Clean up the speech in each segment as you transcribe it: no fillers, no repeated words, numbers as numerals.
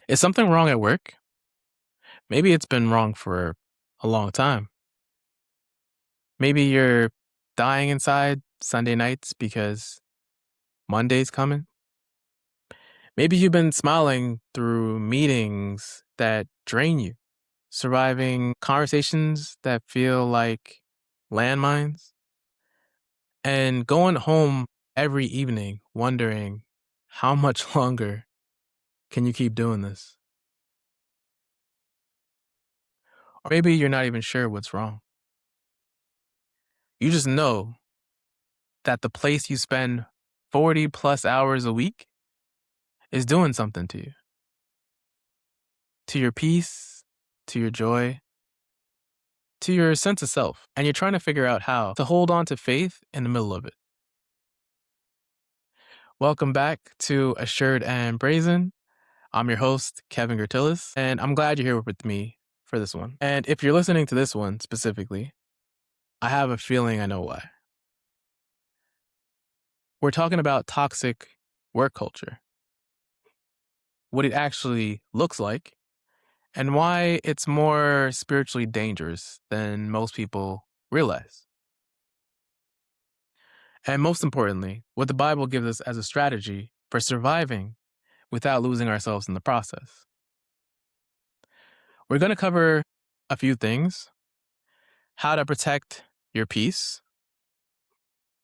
Is something wrong at work? Maybe it's been wrong for a long time. Maybe you're dying inside Sunday nights because Monday's coming. Maybe you've been smiling through meetings that drain you, surviving conversations that feel like landmines, and going home every evening wondering how much longer can you keep doing this? Or maybe you're not even sure what's wrong. You just know that the place you spend 40 plus hours a week is doing something to your peace, to your joy, to your sense of self. And you're trying to figure out how to hold on to faith in the middle of it. Welcome back to Assured and Brazen. I'm your host, Kevin Gertillis, and I'm glad you're here with me for this one. And if you're listening to this one specifically, I have a feeling I know why. We're talking about toxic work culture, what it actually looks like, and why it's more spiritually dangerous than most people realize. And most importantly, what the Bible gives us as a strategy for surviving without losing ourselves in the process. We're going to cover a few things: how to protect your peace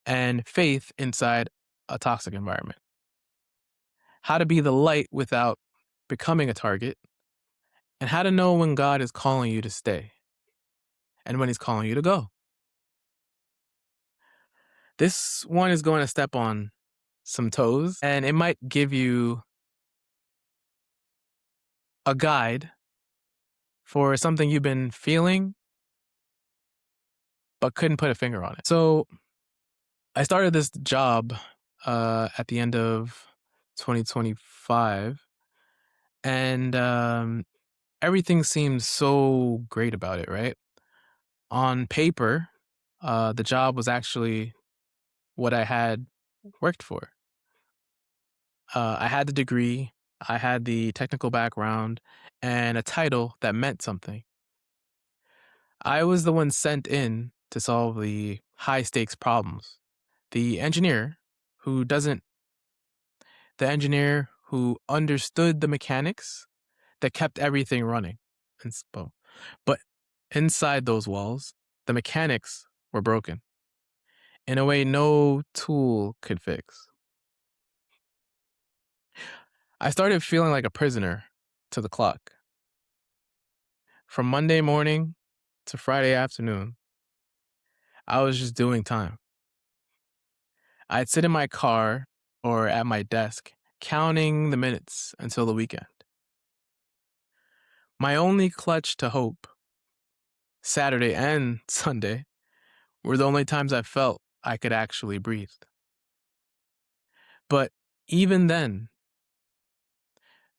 and faith inside a toxic environment, how to be the light without becoming a target, and how to know when God is calling you to stay and when He's calling you to go. This one is going to step on some toes, and it might give you a guide for something you've been feeling but couldn't put a finger on it. So I started this job at the end of 2025, and everything seems so great about it, right? On paper, the job was actually what I had worked for. I had the degree, I had the technical background, and a title that meant something. I was the one sent in to solve the high stakes problems. The engineer who doesn't, the engineer who understood the mechanics that kept everything running. But inside those walls, the mechanics were broken in a way no tool could fix. I started feeling like a prisoner to the clock. From Monday morning to Friday afternoon, I was just doing time. I'd sit in my car or at my desk, counting the minutes until the weekend. My only clutch to hope, Saturday and Sunday, were the only times I felt I could actually breathe. But even then,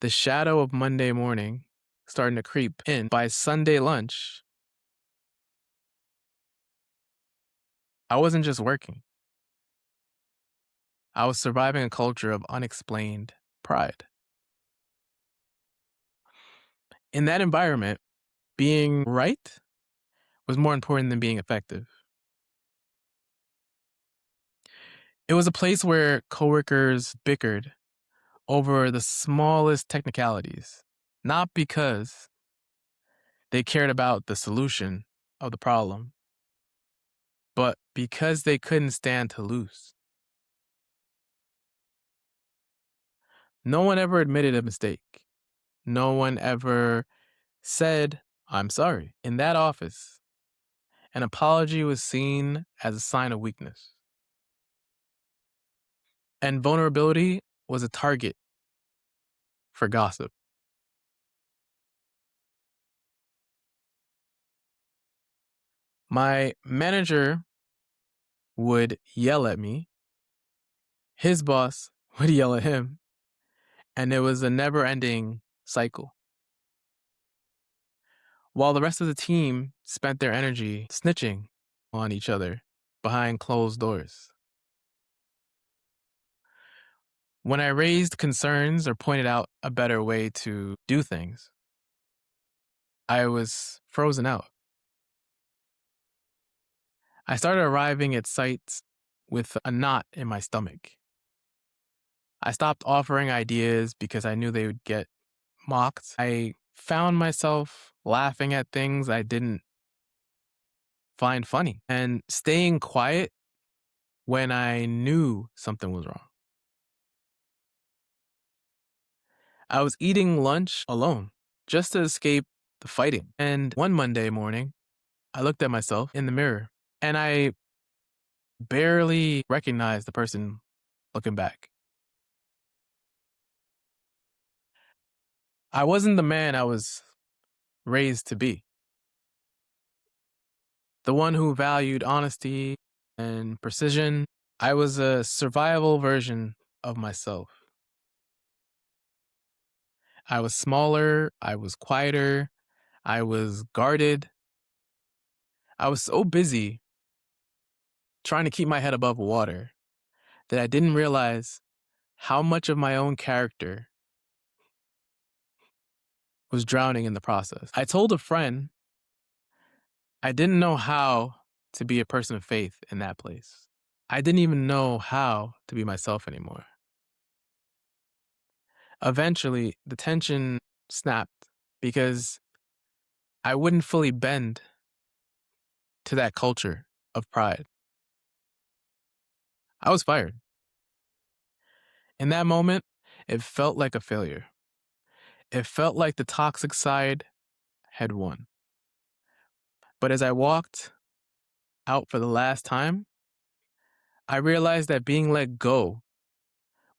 the shadow of Monday morning starting to creep in. By Sunday lunch, I wasn't just working. I was surviving a culture of unexplained pride. In that environment, being right was more important than being effective. It was a place where coworkers bickered over the smallest technicalities, not because they cared about the solution of the problem, but because they couldn't stand to lose. No one ever admitted a mistake. No one ever said, "I'm sorry." In that office, an apology was seen as a sign of weakness, and vulnerability was a target for gossip. My manager would yell at me, his boss would yell at him, and it was a never ending cycle. While the rest of the team spent their energy snitching on each other behind closed doors. When I raised concerns or pointed out a better way to do things, I was frozen out. I started arriving at sites with a knot in my stomach. I stopped offering ideas because I knew they would get mocked. I found myself laughing at things I didn't find funny and staying quiet when I knew something was wrong. I was eating lunch alone just to escape the fighting. And one Monday morning, I looked at myself in the mirror and I barely recognized the person looking back. I wasn't the man I was raised to be, the one who valued honesty and precision. I was a survival version of myself. I was smaller, I was quieter, I was guarded. I was so busy trying to keep my head above water that I didn't realize how much of my own character was drowning in the process. I told a friend I didn't know how to be a person of faith in that place. I didn't even know how to be myself anymore. Eventually, the tension snapped because I wouldn't fully bend to that culture of pride. I was fired. In that moment, it felt like a failure. It felt like the toxic side had won. But as I walked out for the last time, I realized that being let go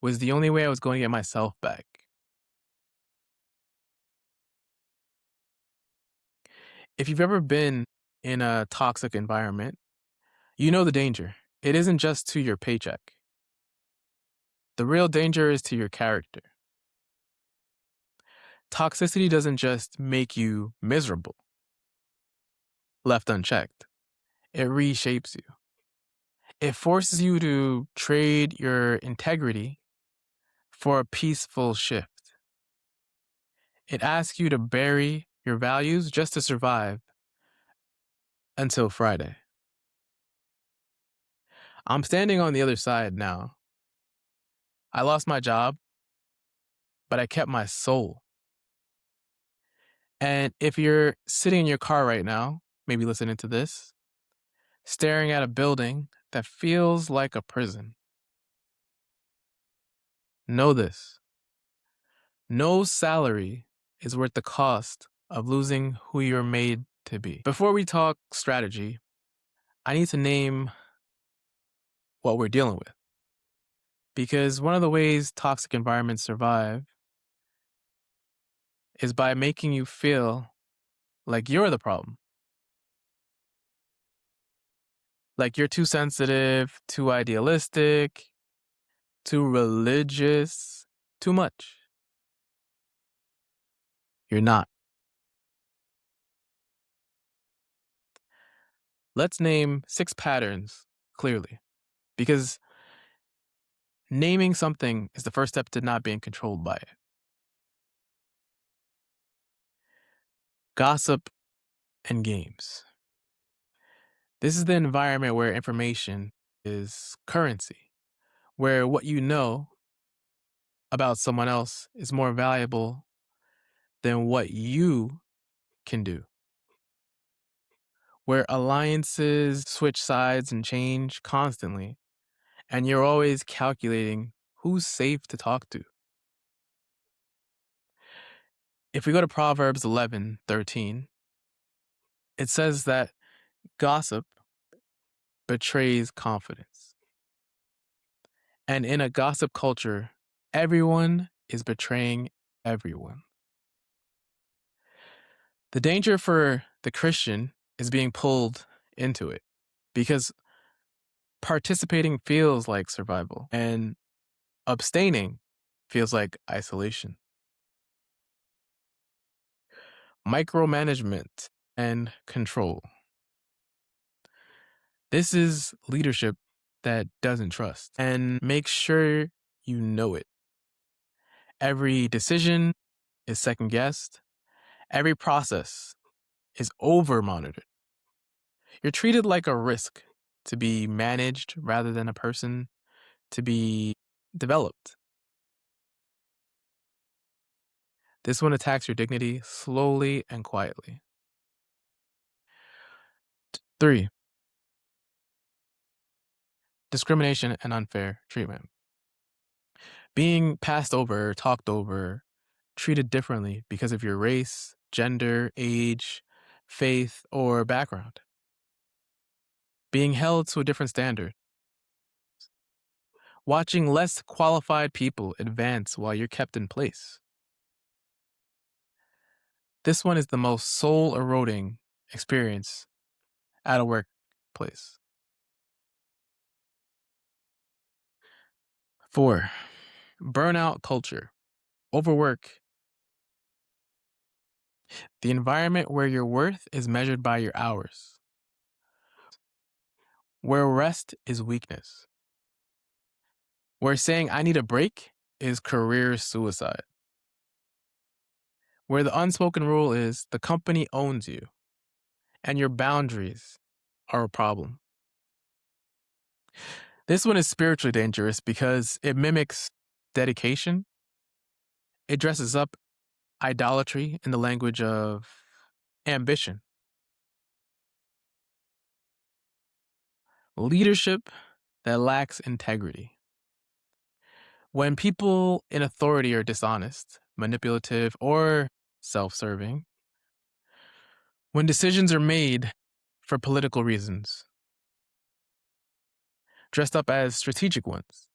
was the only way I was going to get myself back. If you've ever been in a toxic environment, you know the danger. It isn't just to your paycheck. The real danger is to your character. Toxicity doesn't just make you miserable, left unchecked. It reshapes you. It forces you to trade your integrity for a peaceful shift. It asks you to bury your values just to survive until Friday. I'm standing on the other side now. I lost my job, but I kept my soul. And if you're sitting in your car right now, maybe listening to this, staring at a building that feels like a prison, know this: no salary is worth the cost of losing who you're made to be. Before we talk strategy, I need to name what we're dealing with. Because one of the ways toxic environments survive is by making you feel like you're the problem. Like you're too sensitive, too idealistic, too religious, too much. You're not. Let's name 6 patterns clearly, because naming something is the first step to not being controlled by it. Gossip and games. This is the environment where information is currency, where what you know about someone else is more valuable than what you can do, where alliances switch sides and change constantly, and you're always calculating who's safe to talk to. If we go to Proverbs 11:13, it says that gossip betrays confidence. And in a gossip culture, everyone is betraying everyone. The danger for the Christian is being pulled into it because participating feels like survival and abstaining feels like isolation. Micromanagement and control. This is leadership that doesn't trust, and make sure you know it. Every decision is second guessed. Every process is over monitored. You're treated like a risk to be managed rather than a person to be developed. This one attacks your dignity slowly and quietly. 3. Discrimination and unfair treatment. Being passed over, talked over, treated differently because of your race, gender, age, faith, or background. Being held to a different standard. Watching less qualified people advance while you're kept in place. This one is the most soul eroding experience at a workplace. 4. Burnout culture. Overwork. The environment where your worth is measured by your hours. Where rest is weakness. Where saying I need a break is career suicide. Where the unspoken rule is the company owns you and your boundaries are a problem. This one is spiritually dangerous because it mimics dedication. It dresses up idolatry in the language of ambition. Leadership that lacks integrity. When people in authority are dishonest, manipulative, or self serving, when decisions are made for political reasons, dressed up as strategic ones,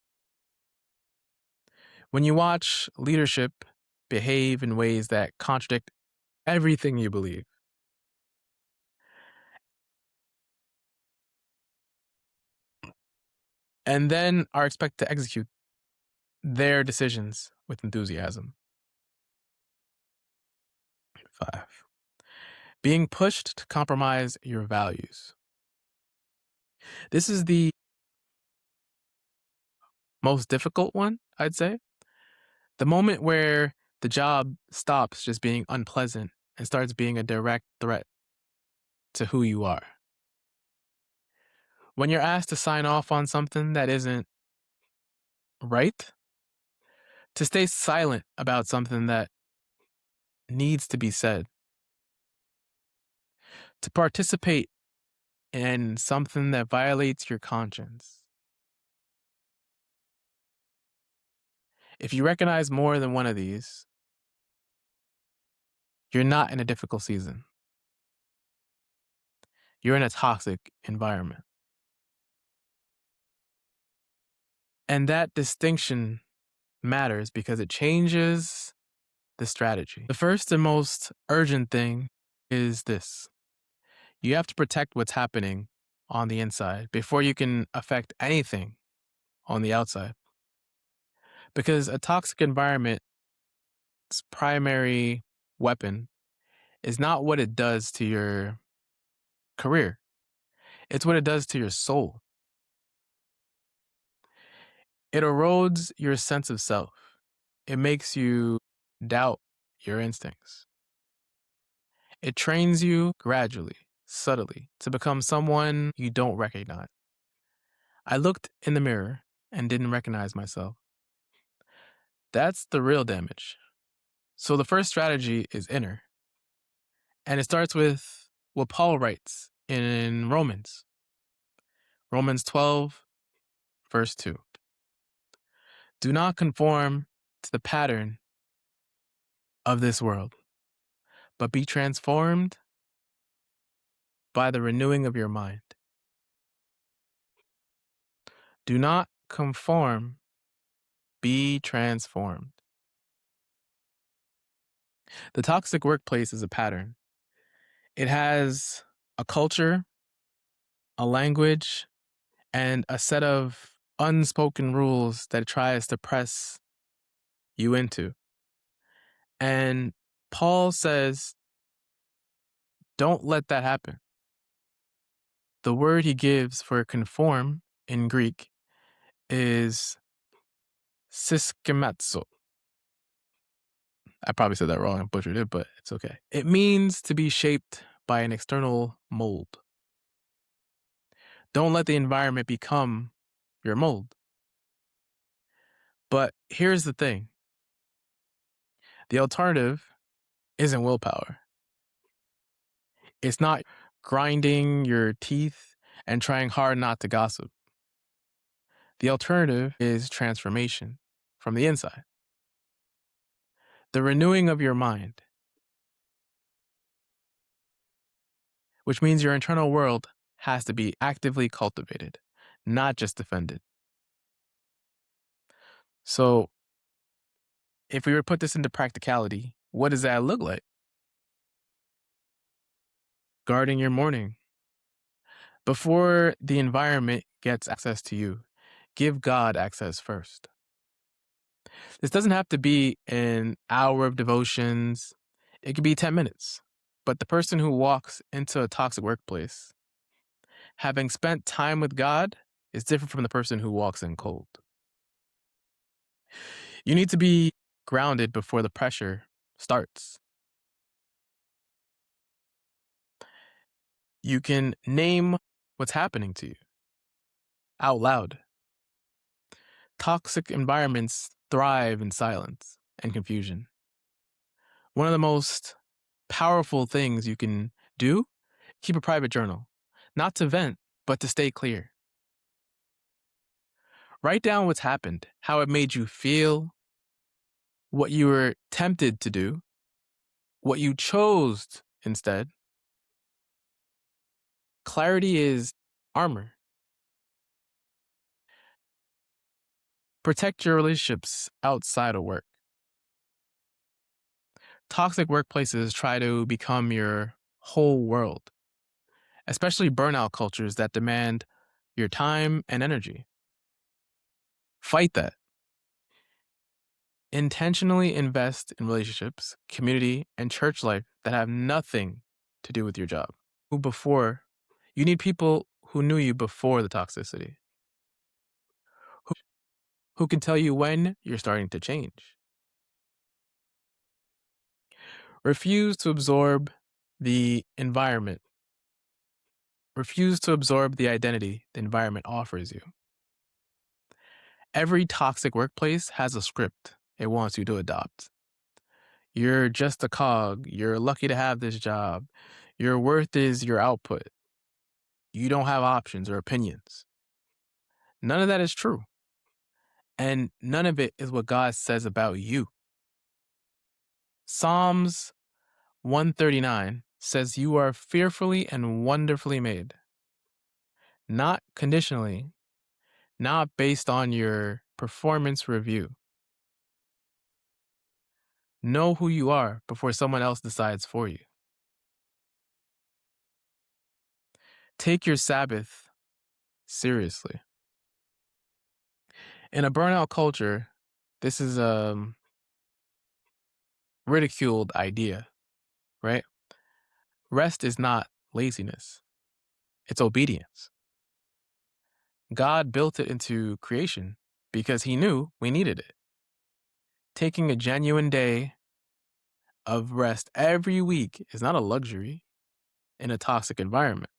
when you watch leadership behave in ways that contradict everything you believe, and then are expected to execute their decisions with enthusiasm. 5. Being pushed to compromise your values. This is the most difficult one, I'd say. The moment where the job stops just being unpleasant and starts being a direct threat to who you are. When you're asked to sign off on something that isn't right, to stay silent about something that needs to be said, to participate in something that violates your conscience. If you recognize more than one of these, you're not in a difficult season. You're in a toxic environment. And that distinction matters because it changes the strategy. The first and most urgent thing is this: you have to protect what's happening on the inside before you can affect anything on the outside. Because a toxic environment's primary weapon is not what it does to your career, it's what it does to your soul. It erodes your sense of self. It makes you doubt your instincts. It trains you gradually, subtly, to become someone you don't recognize. I looked in the mirror and didn't recognize myself. That's the real damage. So the first strategy is inner. And it starts with what Paul writes in Romans. Romans 12, verse 2. Do not conform to the pattern of this world, but be transformed by the renewing of your mind. Do not conform, be transformed. The toxic workplace is a pattern. It has a culture, a language, and a set of unspoken rules that it tries to press you into. And Paul says, don't let that happen. The word he gives for conform in Greek is syschemazo. I probably said that wrong and butchered it, but it's okay. It means to be shaped by an external mold. Don't let the environment become your mold. But here's the thing, the alternative isn't willpower. It's not grinding your teeth and trying hard not to gossip. The alternative is transformation from the inside, the renewing of your mind, which means your internal world has to be actively cultivated, not just defended. So, if we were to put this into practicality, what does that look like? Guarding your morning. Before the environment gets access to you, give God access first. This doesn't have to be an hour of devotions, it could be 10 minutes. But the person who walks into a toxic workplace, having spent time with God, is different from the person who walks in cold. You need to be grounded before the pressure starts. You can name what's happening to you out loud. Toxic environments thrive in silence and confusion. One of the most powerful things you can do, keep a private journal, not to vent, but to stay clear. Write down what's happened, how it made you feel, what you were tempted to do, what you chose instead. Clarity is armor. Protect your relationships outside of work. Toxic workplaces try to become your whole world, especially burnout cultures that demand your time and energy. Fight that. Intentionally invest in relationships, community, and church life that have nothing to do with your job. Before, you need people who knew you before the toxicity, who, who can tell you when you're starting to change. Refuse to absorb the environment. Refuse to absorb the identity the environment offers you. Every toxic workplace has a script it wants you to adopt. You're just a cog. You're lucky to have this job. Your worth is your output. You don't have options or opinions. None of that is true. And none of it is what God says about you. Psalms 139 says you are fearfully and wonderfully made. Not conditionally, not based on your performance review. Know who you are before someone else decides for you. Take your Sabbath seriously. In a burnout culture, this is a ridiculed idea, right? Rest is not laziness, it's obedience. God built it into creation because he knew we needed it. Taking a genuine day of rest every week is not a luxury in a toxic environment.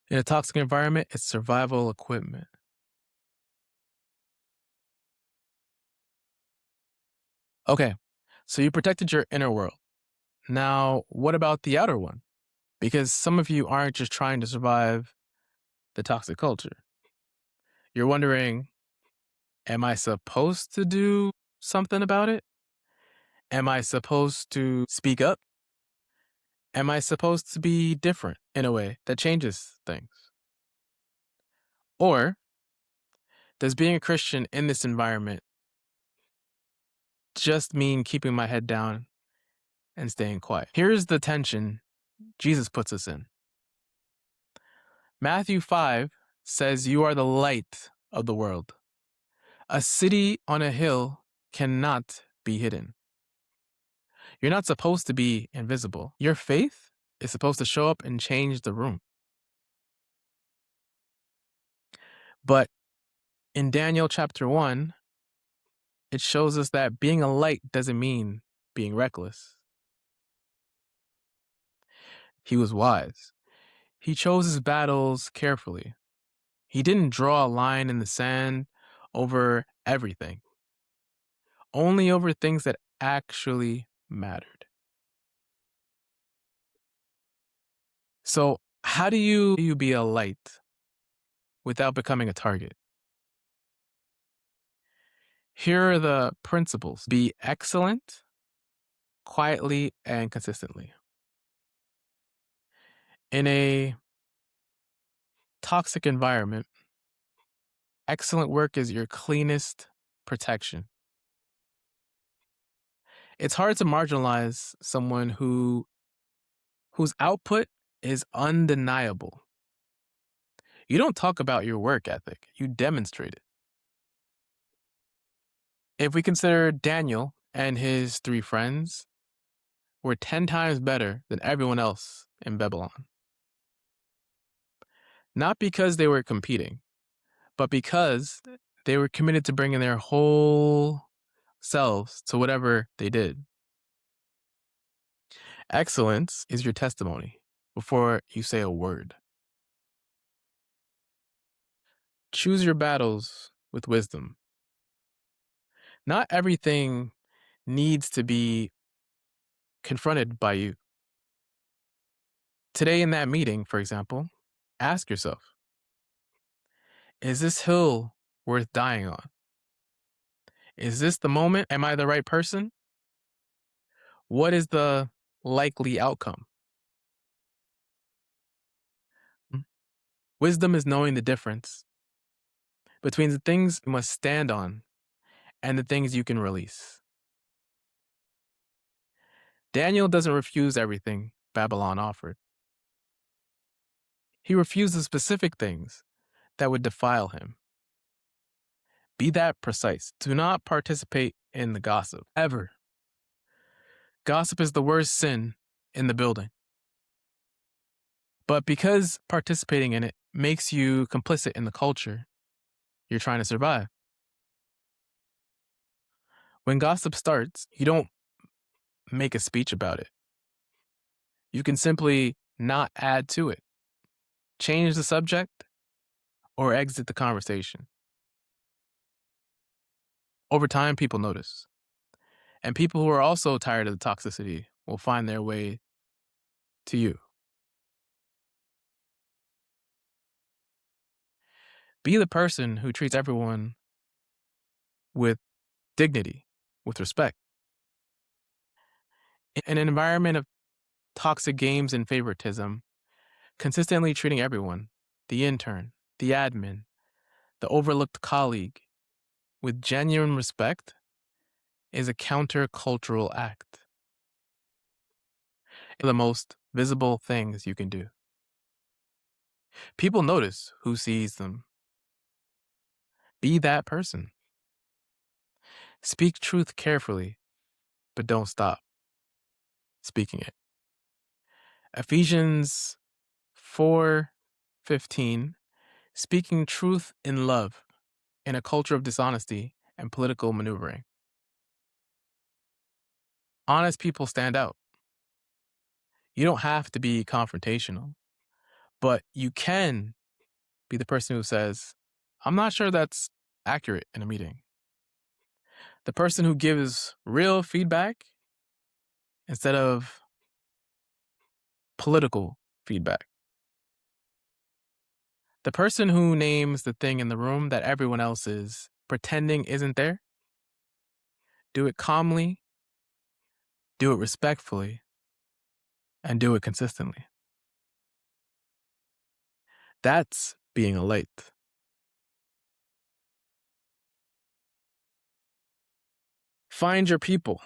In a toxic environment, it's survival equipment. Okay, so you protected your inner world. Now, what about the outer one? Because some of you aren't just trying to survive the toxic culture. You're wondering, am I supposed to do something about it? Am I supposed to speak up? Am I supposed to be different in a way that changes things? Or does being a Christian in this environment just mean keeping my head down and staying quiet? Here's the tension Jesus puts us in. Matthew 5 says, "You are the light of the world. A city on a hill cannot be hidden." You're not supposed to be invisible. Your faith is supposed to show up and change the room. But In Daniel chapter 1, it shows us that being a light doesn't mean being reckless. He was wise. He chose his battles carefully. He didn't draw a line in the sand over everything, only over things that actually mattered. So, how do you be a light without becoming a target? Here are the principles: be excellent, quietly, and consistently. In a toxic environment, excellent work is your cleanest protection. It's hard to marginalize someone whose output is undeniable. You don't talk about your work ethic, you demonstrate it. If we consider Daniel and his 3 friends were 10 times better than everyone else in Babylon. Not because they were competing, but because they were committed to bringing their whole selves to whatever they did. Excellence is your testimony before you say a word. Choose your battles with wisdom. Not everything needs to be confronted by you. Today, in that meeting, for example, ask yourself, is this hill worth dying on? Is this the moment? Am I the right person? What is the likely outcome? Mm. Wisdom is knowing the difference between the things you must stand on and the things you can release. Daniel doesn't refuse everything Babylon offered. He refused the specific things that would defile him. Be that precise. Do not participate in the gossip, ever. Gossip is the worst sin in the building. But because participating in it makes you complicit in the culture you're trying to survive. When gossip starts, you don't make a speech about it. You can simply not add to it, change the subject, or exit the conversation. Over time, people notice. And people who are also tired of the toxicity will find their way to you. Be the person who treats everyone with dignity, with respect. In an environment of toxic games and favoritism, consistently treating everyone, the intern, the admin, the overlooked colleague, with genuine respect is a countercultural act. The most visible things you can do. People notice who sees them. Be that person. Speak truth carefully, but don't stop speaking it. Ephesians 4:15, speaking truth in love in a culture of dishonesty and political maneuvering. Honest people stand out. You don't have to be confrontational, but you can be the person who says, I'm not sure that's accurate in a meeting. The person who gives real feedback instead of political feedback. The person who names the thing in the room that everyone else is pretending isn't there. Do it calmly, do it respectfully, and do it consistently. That's being a light. Find your people.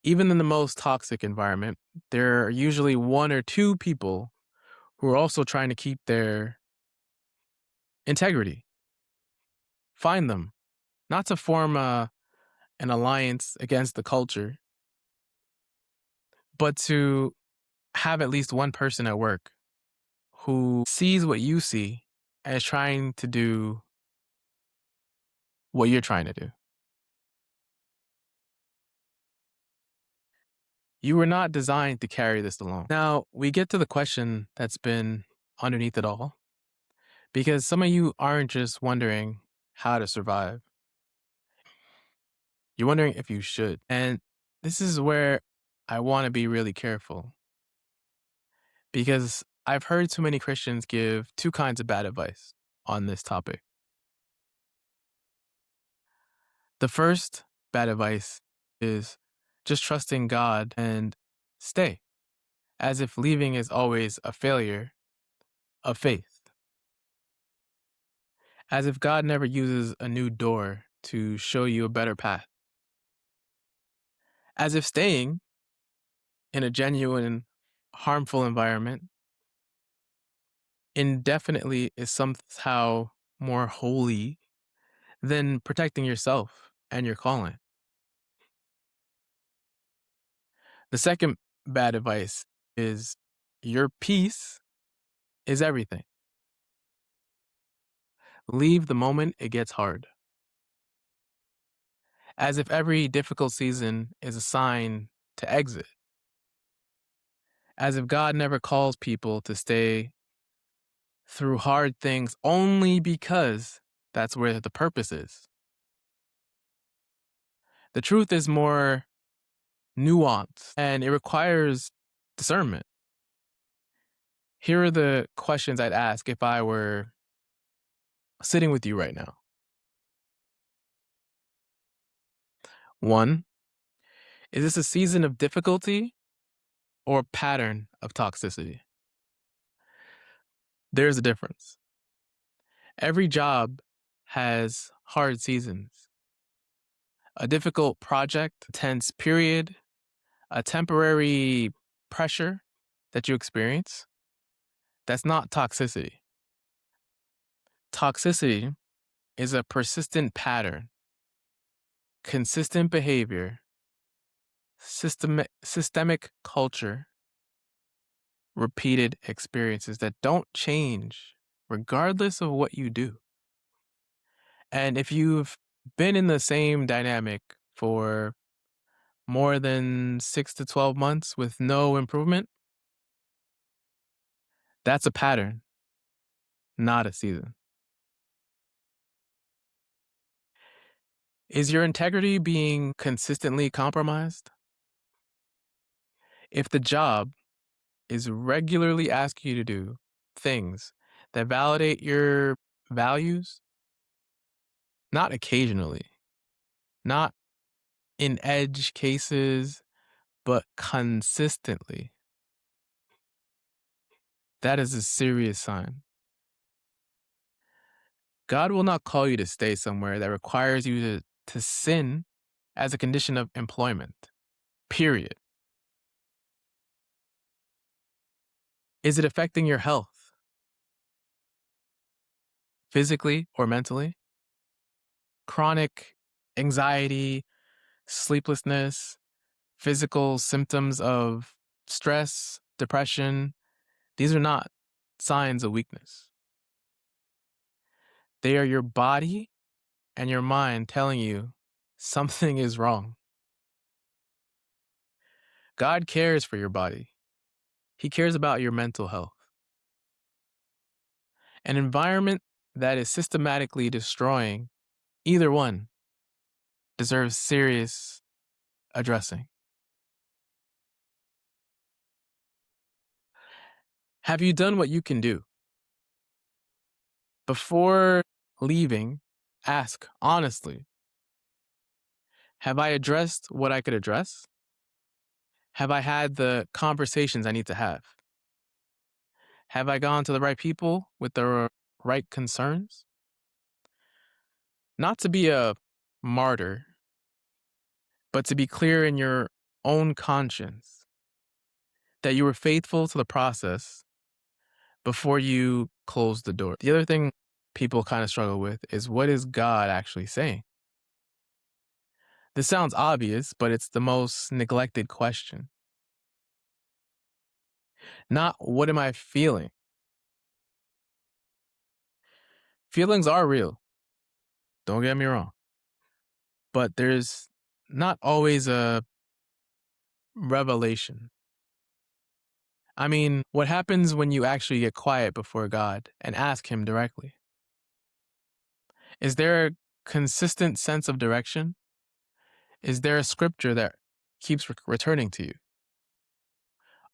Even in the most toxic environment, there are usually 1 or 2 people who are also trying to keep their integrity. Find them, not to form an alliance against the culture, but to have at least one person at work who sees what you see and is trying to do what you're trying to do. You were not designed to carry this alone. Now, we get to the question that's been underneath it all, because some of you aren't just wondering how to survive, you're wondering if you should. And this is where I want to be really careful, because I've heard too many Christians give two kinds of bad advice on this topic. The first bad advice is just trusting God and stay, as if leaving is always a failure of faith, as if God never uses a new door to show you a better path, as if staying in a genuine, harmful environment indefinitely is somehow more holy than protecting yourself and your calling. The second bad advice is your peace is everything. Leave the moment it gets hard. As if every difficult season is a sign to exit. As if God never calls people to stay through hard things only because that's where the purpose is. The truth is more nuanced and it requires discernment. Here are the questions I'd ask if I were sitting with you right now. 1, is this a season of difficulty or a pattern of toxicity? There's a difference. Every job has hard seasons. A difficult project, a tense period, a temporary pressure that you experience. That's not toxicity. Toxicity is a persistent pattern, consistent behavior, systemic culture, repeated experiences that don't change regardless of what you do. And if you've been in the same dynamic for more than 6 to 12 months with no improvement, that's a pattern, not a season. Is your integrity being consistently compromised? If the job is regularly asking you to do things that validate your values, not occasionally, not in edge cases, but consistently, that is a serious sign. God will not call you to stay somewhere that requires you to sin as a condition of employment, period. Is it affecting your health, physically or mentally? Chronic anxiety, sleeplessness, physical symptoms of stress, depression, these are not signs of weakness. They are your body and your mind telling you something is wrong. God cares for your body. He cares about your mental health. An environment that is systematically destroying either one deserves serious addressing. Have you done what you can do? Before leaving, ask honestly, have I addressed what I could address? Have I had the conversations I need to have? Have I gone to the right people with the right concerns? Not to be a martyr, but to be clear in your own conscience that you were faithful to the process before you close the door. The other thing people kind of struggle with is, what is God actually saying? This sounds obvious, but it's the most neglected question. Not what am I feeling? Feelings are real. Don't get me wrong. but there's not always a revelation. I mean, what happens when you actually get quiet before God and ask Him directly? Is there a consistent sense of direction? Is there a scripture that keeps returning to you?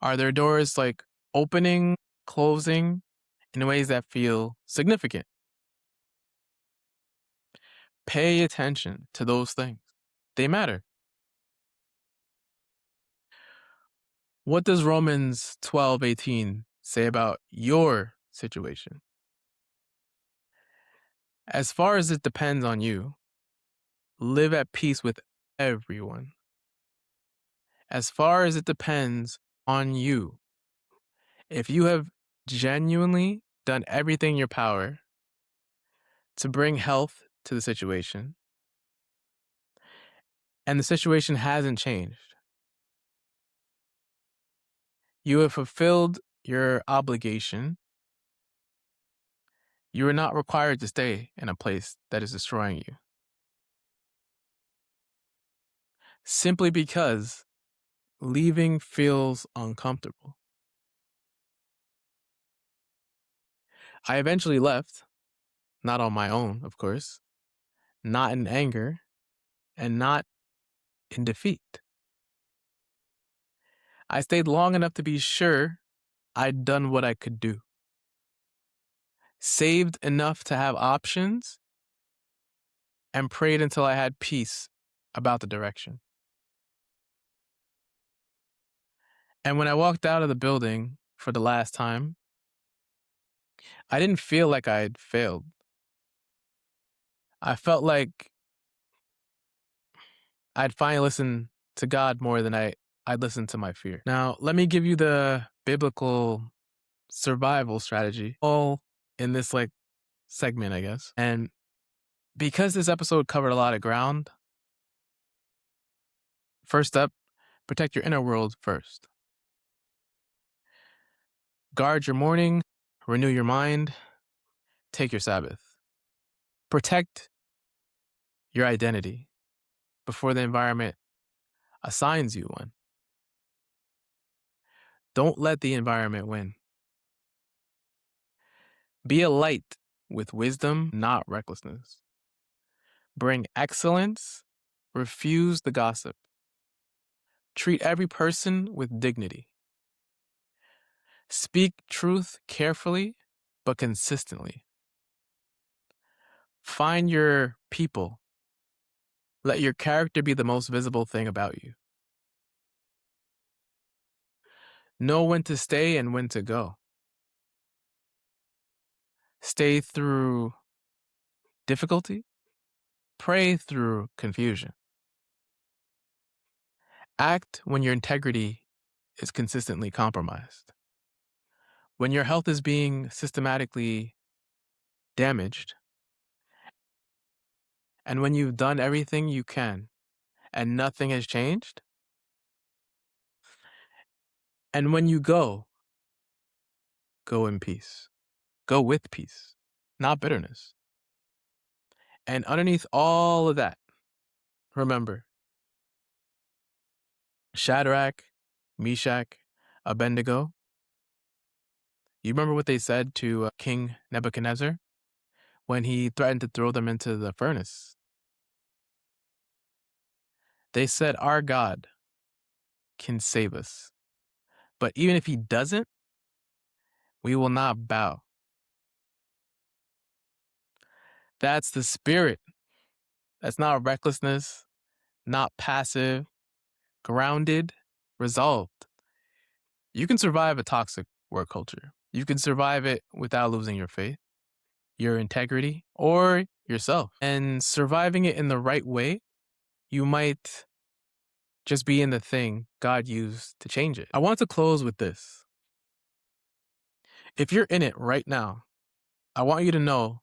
Are there doors like opening, closing in ways that feel significant? Pay attention to those things. They matter. What does Romans 12:18 say about your situation? As far as it depends on you, live at peace with everyone. As far as it depends on you, if you have genuinely done everything in your power to bring health to the situation, and the situation hasn't changed, you have fulfilled your obligation. You are not required to stay in a place that is destroying you. Simply because leaving feels uncomfortable. I eventually left, not on my own, of course, not in anger, and not in defeat. I stayed long enough to be sure I'd done what I could do. Saved enough to have options, and prayed until I had peace about the direction. And when I walked out of the building for the last time, I didn't feel like I'd failed. I felt like I'd finally listened to God more than I'd listened to my fear. Now, let me give you the biblical survival strategy, all in this segment, I guess. And because this episode covered a lot of ground, first up, protect your inner world first. Guard your morning, renew your mind, take your Sabbath. Protect your identity before the environment assigns you one. Don't let the environment win. Be a light with wisdom, not recklessness. Bring excellence, refuse the gossip. Treat every person with dignity. Speak truth carefully, but consistently. Find your people. Let your character be the most visible thing about you. Know when to stay and when to go. Stay through difficulty. Pray through confusion. Act when your integrity is consistently compromised. When your health is being systematically damaged, and when you've done everything you can and nothing has changed, and when you go in peace. Go with peace, not bitterness. And underneath all of that, remember Shadrach, Meshach, Abednego. You remember what they said to King Nebuchadnezzar when he threatened to throw them into the furnace? They said, "Our God can save us. But even if he doesn't, we will not bow." That's the spirit. That's not recklessness, not passive, grounded, resolved. You can survive a toxic work culture. You can survive it without losing your faith, your integrity, or yourself. And surviving it in the right way, you might just be in the thing God used to change it. I want to close with this. If you're in it right now, I want you to know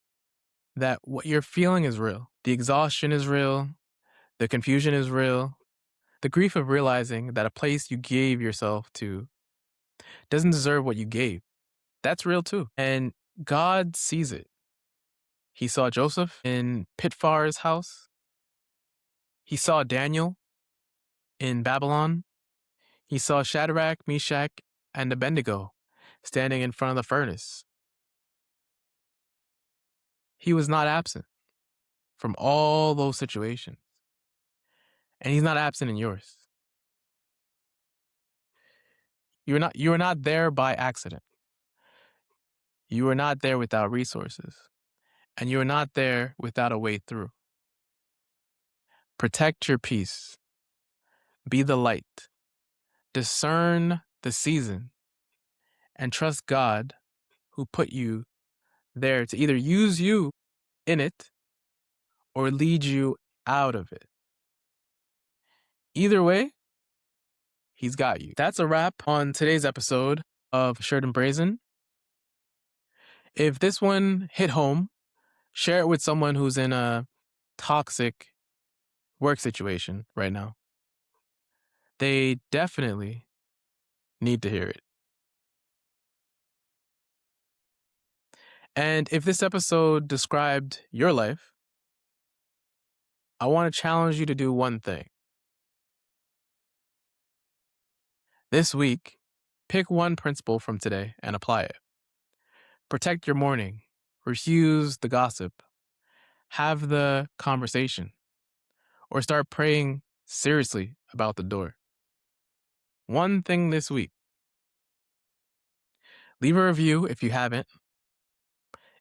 that what you're feeling is real. The exhaustion is real. The confusion is real. The grief of realizing that a place you gave yourself to doesn't deserve what you gave. That's real too. And God sees it. He saw Joseph in Potiphar's house. He saw Daniel in Babylon. He saw Shadrach, Meshach, and Abednego standing in front of the furnace. He was not absent from all those situations. And he's not absent in yours. You are not there by accident. You are not there without resources. And you are not there without a way through. Protect your peace. Be the light. Discern the season. And trust God who put you there to either use you in it or lead you out of it. Either way, he's got you. That's a wrap on today's episode of Assured and Brazen. If this one hit home, share it with someone who's in a toxic work situation right now. They definitely need to hear it. And if this episode described your life, I want to challenge you to do one thing. This week, pick one principle from today and apply it. Protect your morning. Refuse the gossip. Have the conversation. Or start praying seriously about the door. One thing this week. Leave a review if you haven't.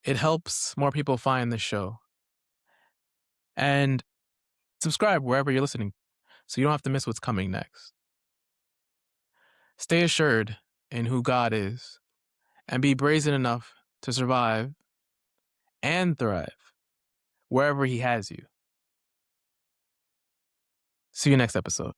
It helps more people find the show. And subscribe wherever you're listening so you don't have to miss what's coming next. Stay assured in who God is and be brazen enough to survive and thrive wherever He has you. See you next episode.